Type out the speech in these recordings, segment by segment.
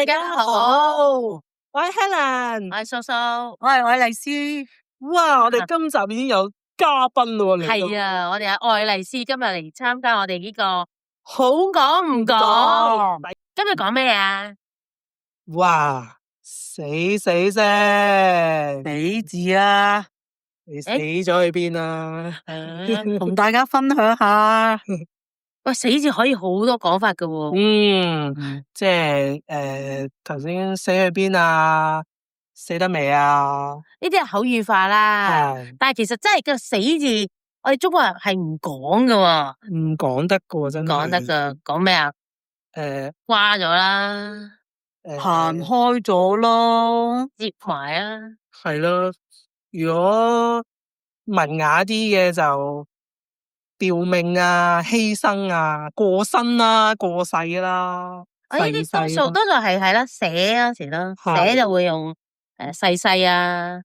大家好，我係 Helen，我係蘇蘇，我係愛麗絲。哇！我哋今集已經有嘉賓咯，係啊，我哋係愛麗絲今日嚟參加我哋呢個好講唔講？今日講咩啊？哇！死聲，死字啊！你死咗去邊啊？同大家分享下。喂，死字可以好多講法噶喎。即係頭先死去邊啊？死得未啊？呢啲係口語化啦，但係其實真係個死字，我哋中國人係唔講噶，唔講得噶，真係講得噶。講咩啊？瓜咗啦，行開咗咯，接埋啊，係咯。如果文雅啲嘅就吊命啊、犧牲啊、過身啦、過世啦。我呢啲多數係啦，寫嗰時咯，寫就會用逝世啊。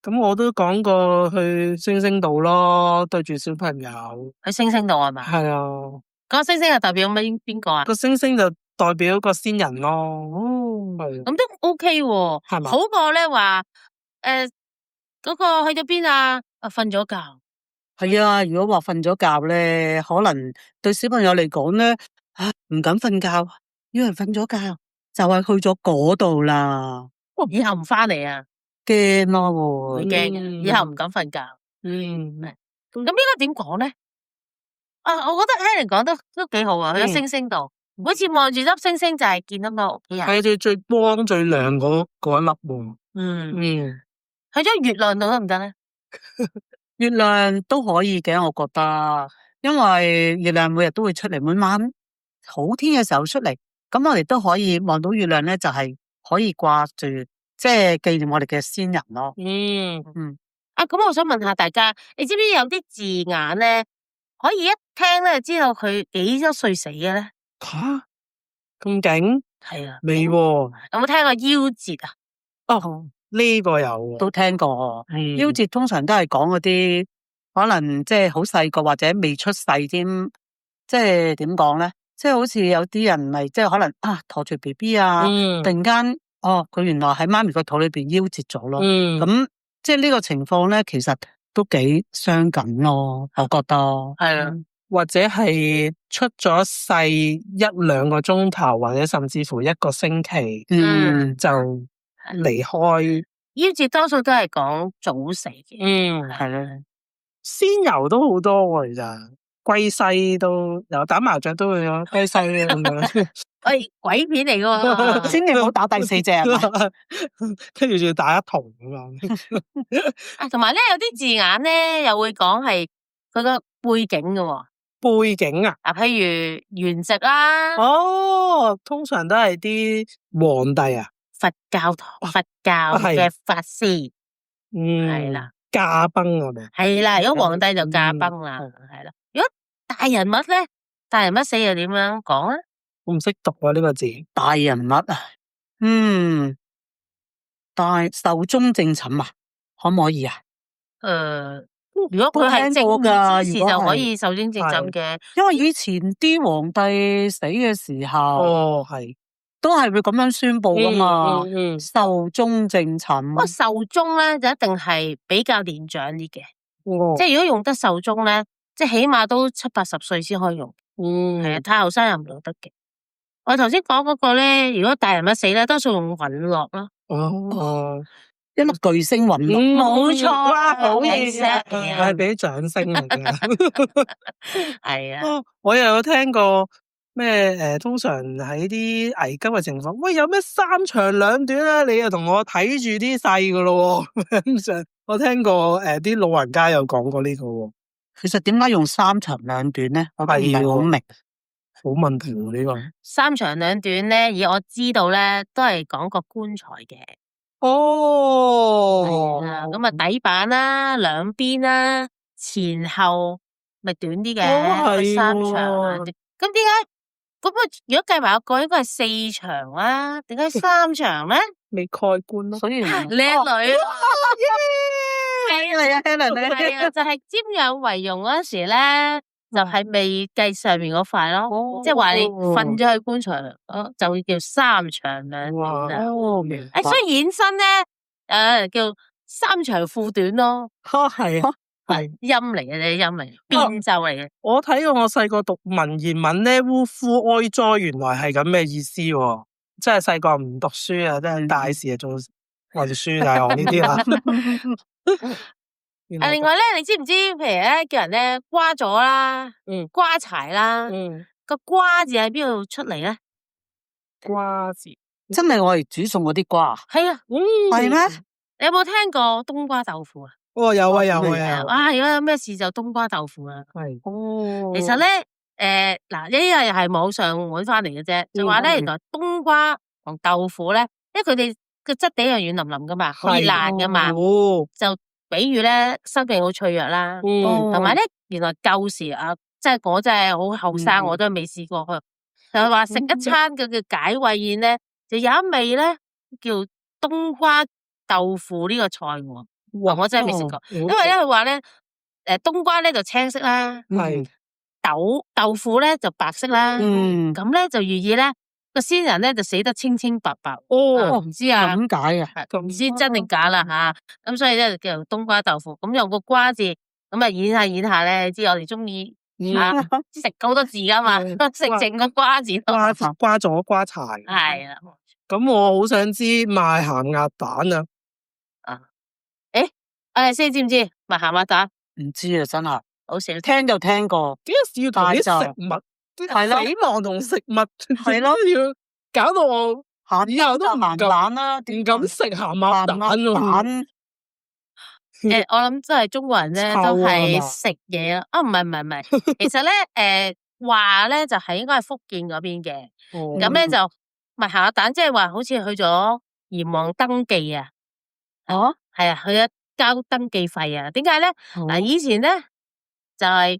咁我都講過去星星度咯，對住小朋友。去星星度係嘛？係啊。個星星係代表邊個啊？個星星就代表個先人咯。咁都 OK 喎，係嘛？好過咧話嗰個去咗邊啊？瞓咗覺。係啊，如果話瞓咗覺咧，可能對小朋友嚟講咧，唔敢瞓覺，以為瞓咗覺就係去咗嗰度啦。以後唔翻嚟啊？驚咯，會驚，以後唔敢瞓覺。咁應該點講咧？我覺得 Helen 講得都幾好啊！去咗星星度，每次望住粒星星就係見到個屋企人。係最光最亮嗰一粒喎。去咗月亮度得唔得咧？月亮都可以嘅，我覺得，因為月亮每日都會出嚟，每晚好天嘅時候出嚟，咁我哋都可以望到月亮咧，就係可以掛住，即係紀念我哋嘅先人咯。咁我想問下大家，你知唔知有啲字眼咧，可以一聽咧就知道佢幾多歲死嘅咧？吓，咁勁？係啊，未喎。有冇聽過夭折啊？呢個有，都聽過。夭折通常都係講嗰啲可能即係好細個或者未出世添，即係點講咧？即係好似有啲人咪即係可能陀住 BB 啊，突然間佢原來喺媽咪個肚裏邊夭折咗咯。咁即係呢個情況咧，其實都幾傷感咯，我覺得。係啊，或者係出咗世一兩個鐘頭，或者甚至乎一個星期，就離開。夭折多數都係講早死嘅。係啦。仙遊都好多喎，其實歸西都有，打麻雀都會有歸西咁樣。喂，鬼片嚟噶，千祈唔好打第四隻啊！跟住仲要打一筒咁樣。同埋咧有啲字眼咧又會講係佢個背景嘅。背景啊？譬如原籍啦。通常都係啲皇帝啊。佛教嘅法師，係啦，駕崩係咪？係啦，如果皇帝就駕崩啦，係啦。如果大人物咧，大人物死又點樣講啊？我唔識讀啊呢個字。大人物啊，壽終正寢啊，可唔可以啊？如果佢係正義之士就可以壽終正寢嘅，因為以前啲皇帝死嘅時候，都係會咁樣宣布噶嘛。壽終正寢。不過壽終咧就一定係比較年長啲嘅，即係如果用得壽終咧，即係起碼都70-80歲先可以用。係啊，太後生又唔用得嘅。我頭先講嗰個咧，如果大人物死咧，多數用隕落咯。一粒巨星隕落。冇錯，好嘢，係俾啲掌聲嚟嘅。係啊。我又有聽過。咩通常喺啲危急嘅情況，喂，有咩3長2短啊？你又同我睇住啲細噶咯？我聽過啲老人家有講過呢個喎。其實點解用3長2短咧？我唔係好明。好問題喎呢個。3長2短咧，而我知道咧，都係講個棺材嘅。咁啊底板啦、兩邊啦、前後咪短啲嘅，3長2短。咁點解？咁如果計埋一個，應該係4長啦。點解3長咧？未蓋棺咯。所以叻女啊！係啊，Helen 係啊，就係瞻仰遺容嗰時咧，就係未計上面嗰塊咯，即係話你瞓咗喺棺材，就會叫三長兩短啦。所以衍生咧，叫三長褲短咯。係音嚟嘅啫，音嚟，變奏嚟嘅。我睇過我細個讀文言文咧，嗚呼哀哉，原來係咁嘅意思喎。真係細個唔讀書啊，真係大事啊，做運輸大王呢啲啦。另外咧，你知唔知？譬如咧，叫人咧瓜咗啦，瓜柴啦，個瓜字喺邊度出嚟咧？瓜字真係我哋煮餸嗰啲瓜。係啊，係咩？你有冇聽過冬瓜豆腐啊？有啊。哇！如果有咩事就冬瓜豆腐啊。係。其實咧，嗱，呢個又係網上搵翻嚟嘅啫，就話咧，原來冬瓜同豆腐咧，因為佢哋個質地係軟腍腍噶嘛，好易爛噶嘛，就比喻咧生命好脆弱啦。同埋咧，原來舊時啊，即係我真係好後生，我都未試過去。就係話食一餐嘅叫解胃宴咧，就有一味咧叫冬瓜豆腐呢個菜喎。我真係未食過，因為咧佢話咧，冬瓜咧就青色啦，豆腐咧就白色啦，咁咧就寓意咧個先人咧就死得清清白白。唔知啊，點解啊？唔知真定假啦吓。咁所以咧就叫做冬瓜豆腐。咁用個瓜字，咁啊演下咧，你知我哋中意食好多字噶嘛，食剩個瓜字。瓜咗瓜柴。係啦。咁我好想知賣鹹鴨蛋啊！先知唔知賣鹹鴨蛋？唔知啊，真係好少聽就聽過。幾時要同啲食物係咯，死亡同食物係咯，要搞到我以後都唔敢食鹹鴨蛋。我諗真係中國人咧都係食嘢咯。唔係，其實咧話咧就係應該係福建嗰邊嘅。咁咧就賣鹹鴨蛋，即係話好似去咗閻王登記啊。係啊，去咗交登記費啊。點解咧？嗱，以前咧就係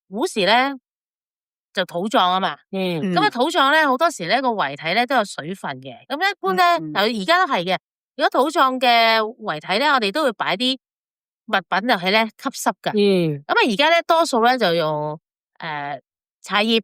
古時咧就土葬啊嘛。咁啊土葬咧好多時咧個遺體咧都有水分嘅。咁一般咧而家都係嘅。如果土葬嘅遺體咧，我哋都會擺啲物品入去咧吸濕噶。咁啊而家咧多數咧就用茶葉，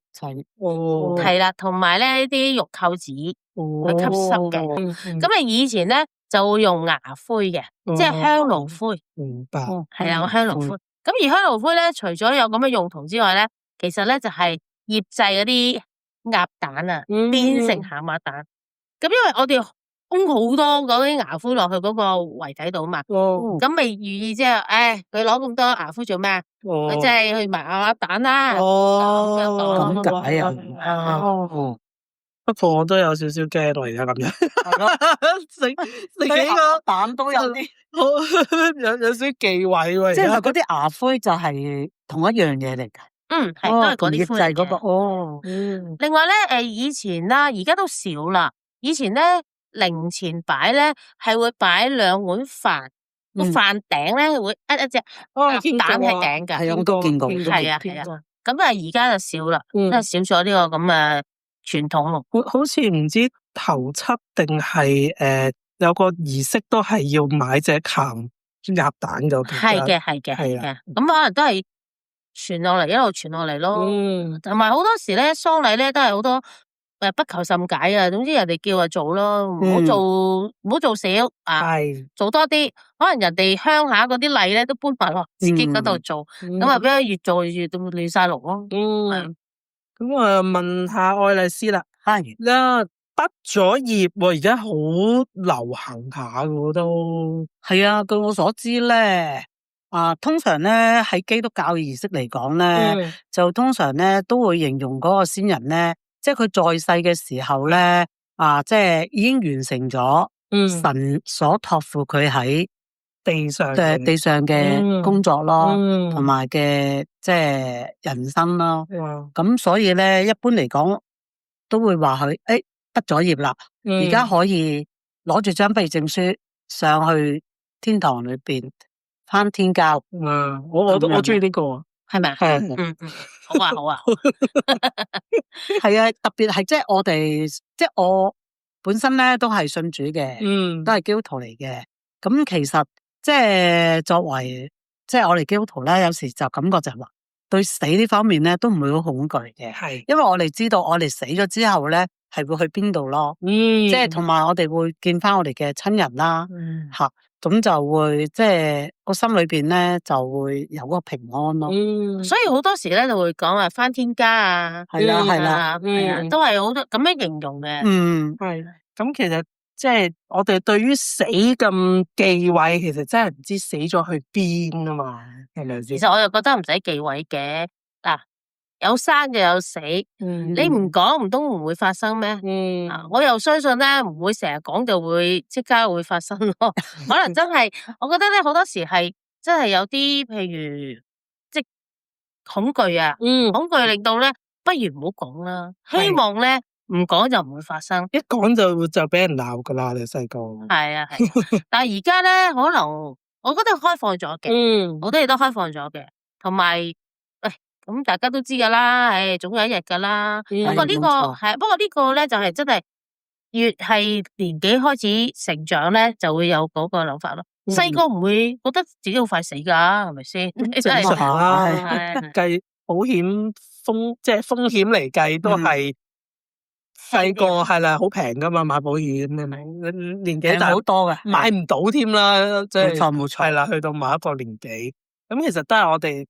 係啦，同埋咧呢啲玉扣子去吸濕嘅。咁啊以前咧就會用牙灰嘅，即係香爐灰。明白。係啊，香爐灰。咁而香爐灰咧，除咗有咁嘅用途之外咧，其實咧就係醃製嗰啲鴨蛋啊，變成鹹鴨蛋。咁因為我哋烘好多嗰啲牙灰落去嗰個遺體度啊嘛，咁咪寓意即係，佢攞咁多牙灰做咩啊？佢即係去賣鴨蛋啦。咁解啊？不過我都有少少驚咯，而家咁樣食幾個蛋都有啲有少少忌諱喎。即係嗰啲牙灰就係同一樣嘢嚟噶。係都係嗰啲灰嚟嘅。嗰個。另外咧，以前啦，而家都少啦。以前咧，靈前擺咧係會擺2碗飯，個飯頂咧會一隻蛋喺頂噶。係我都見過。係啊。咁啊，而家就少啦，因為少咗呢個咁嘅傳統咯。好似唔知頭七定係有個儀式都係要買隻鹹鴨蛋嗰啲。係嘅。咁可能都係傳落嚟，一路傳落嚟咯。同埋好多時咧，喪禮咧都係好多不求甚解啊。總之人哋叫就做咯，唔好做少啊，做多啲。可能人哋鄉下嗰啲禮咧都搬埋落自己嗰度做，咁啊，俾佢越做越到亂晒龍咯。咁我問下愛麗絲啦，畢咗業而家好流行下嘅都係啊。據我所知咧，通常咧喺基督教儀式嚟講咧，就通常咧都會形容嗰個先人咧，即係佢在世嘅時候咧，即係已經完成咗神所託付佢喺地上嘅工作咯，同埋嘅即係人生咯。咁所以咧，一般嚟講都會話佢畢咗業啦，而家可以攞住張畢業證書上去天堂裏邊返天教。我中意呢個，係咪？好啊。係啊，特別係即係我本身咧都係信主嘅，都係基督徒嚟嘅。咁其實即係作為即係我哋基督徒咧，有時就感覺就係話，對死呢方面咧都唔會好恐懼嘅，係，因為我哋知道我哋死咗之後咧係會去邊度咯，即係同埋我哋會見翻我哋嘅親人啦，吓咁就會即係個心裏邊咧就會有個平安咯。所以好多時咧就會講話翻天家啊，係啦係啦，都係好多咁樣形容嘅。係。咁其實即係我哋對於死咁忌諱，其實真係唔知死咗去邊啊嘛，係咪先？其實我又覺得唔使忌諱嘅，嗱，有生就有死，你唔講唔通唔會發生咩？我又相信咧唔會成日講就會即刻會發生咯，可能真係，我覺得咧好多時係真係有啲譬如即恐懼啊，恐懼令到咧不如唔好講啦，希望咧唔講就唔會發生，一講就俾人鬧噶啦，你細個。係啊係，但係而家咧可能我覺得開放咗嘅，好多嘢都開放咗嘅，同埋咁大家都知噶啦，總有一日噶啦。不過呢個咧就係真係越係年紀開始成長咧，就會有嗰個諗法咯。細個唔會覺得自己好快死噶，係咪先？正常啦，計保險即係風險嚟計都係細個係啦，好平噶嘛，買保險年紀大好多嘅，買唔到添啦，即係冇錯係啦，去到某一個年紀，咁其實都係我哋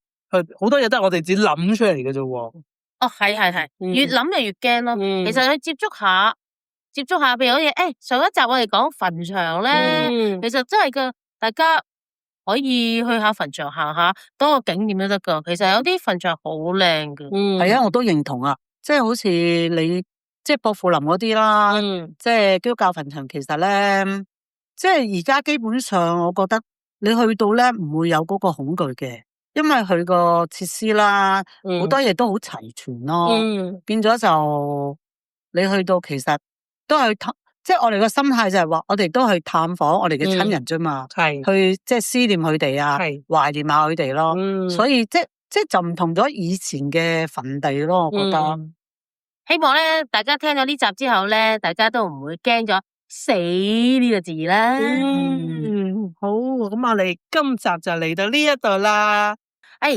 好多嘢都係我哋自己諗出嚟嘅啫。哦，係，越諗就越驚咯。其實去接觸下，譬如好似上一集我哋講墳場咧，其實真係嘅，大家可以去下墳場行下，多個景點都得噶。其實有啲墳場好靚嘅。係啊，我都認同啊，即係好似你即係薄扶林嗰啲啦，即係基督教墳場，其實咧，即係而家基本上我覺得你去到咧唔會有嗰個恐懼嘅。因為佢個設施啦，好多嘢都好齊全咯，變咗就你去到其實都係即係我哋個心態就係話，我哋都去探訪我哋嘅親人啫嘛，去即係思念佢哋啊，懷念下佢哋咯，所以即係就唔同咗以前嘅墳地咯，我覺得。希望咧，大家聽咗呢集之後咧，大家都唔會驚咗死呢個字啦。好，咁我哋今集就嚟到呢一度啦。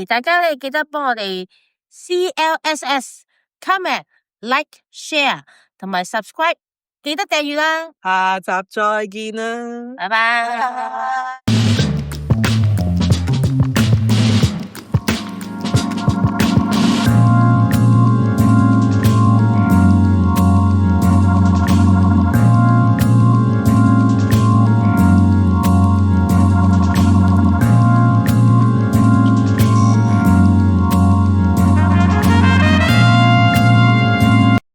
大家咧記得幫我哋 CLSS comment like share 同埋 subscribe，記得訂閱啦。下集再見啦，拜拜。